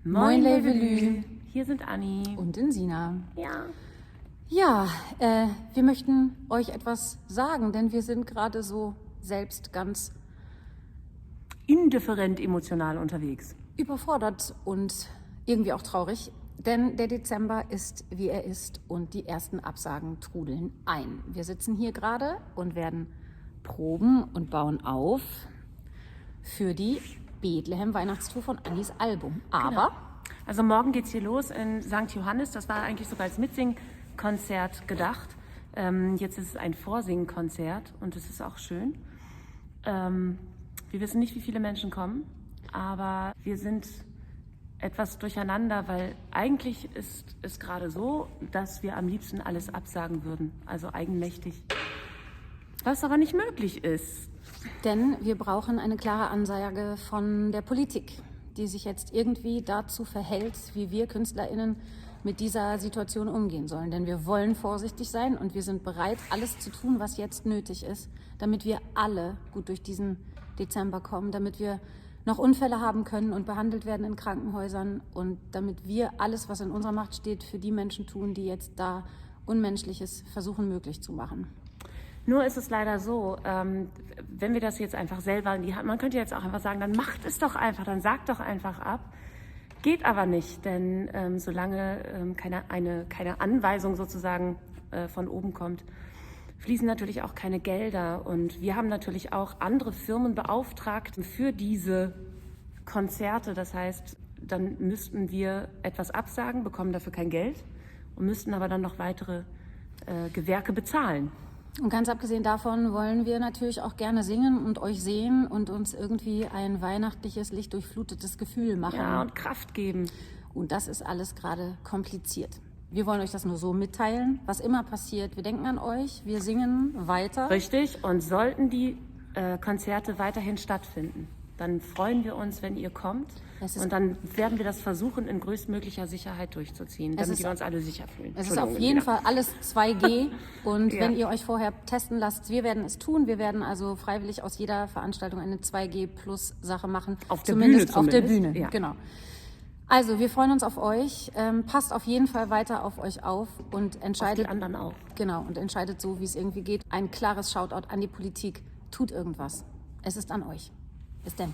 Moin Levelü. Hier sind Anni. Und Insina. Ja. Ja, wir möchten euch etwas sagen, denn wir sind gerade so selbst ganz Indifferent emotional unterwegs. überfordert und irgendwie auch traurig, denn der Dezember ist, wie er ist und die ersten Absagen trudeln ein. Wir sitzen hier gerade und werden proben und bauen auf für die Bethlehem-Weihnachtstour von Annis Album. Aber Also morgen geht's hier los in St. Johannes. Das war eigentlich sogar als Mitsingkonzert gedacht. Jetzt ist es ein Vorsingkonzert und es ist auch schön. Wir wissen nicht, wie viele Menschen kommen, aber wir sind etwas durcheinander, weil eigentlich ist es gerade so, dass wir am liebsten alles absagen würden, also eigenmächtig. Was aber nicht möglich ist. Denn wir brauchen eine klare Ansage von der Politik, die sich jetzt irgendwie dazu verhält, wie wir KünstlerInnen mit dieser Situation umgehen sollen. Denn wir wollen vorsichtig sein und wir sind bereit, alles zu tun, was jetzt nötig ist, damit wir alle gut durch diesen Dezember kommen, damit wir noch Unfälle haben können und behandelt werden in Krankenhäusern und damit wir alles, was in unserer Macht steht, für die Menschen tun, die jetzt da Unmenschliches versuchen möglich zu machen. Nur ist es leider so, wenn wir das jetzt einfach selber in die Hand, man könnte jetzt auch einfach sagen, dann macht es doch einfach, dann sagt doch einfach ab. Geht aber nicht, denn solange keine Anweisung sozusagen von oben kommt, fließen natürlich auch keine Gelder. Und wir haben natürlich auch andere Firmen beauftragt für diese Konzerte. Das heißt, dann müssten wir etwas absagen, bekommen dafür kein Geld und müssten aber dann noch weitere Gewerke bezahlen. Und ganz abgesehen davon wollen wir natürlich auch gerne singen und euch sehen und uns irgendwie ein weihnachtliches, lichtdurchflutetes Gefühl machen. Ja, und Kraft geben. Und das ist alles gerade kompliziert. Wir wollen euch das nur so mitteilen, was immer passiert. Wir denken an euch, wir singen weiter. Richtig, und sollten die Konzerte weiterhin stattfinden, dann freuen wir uns, wenn ihr kommt. Und dann werden wir das versuchen, in größtmöglicher Sicherheit durchzuziehen, damit wir uns alle sicher fühlen. Es ist auf jeden Fall alles 2G. Und Ja. wenn ihr euch vorher testen lasst, wir werden es tun. Wir werden also freiwillig aus jeder Veranstaltung eine 2G-Plus-Sache machen. Auf der Zumindest Bühne auf der zumindest. Bühne, Ja. genau. Also, wir freuen uns auf euch. Passt auf jeden Fall weiter auf euch auf und entscheidet. Die anderen auch. Genau, und entscheidet so, wie es irgendwie geht. Ein klares Shoutout an die Politik. Tut irgendwas. Es ist an euch. Bis dann.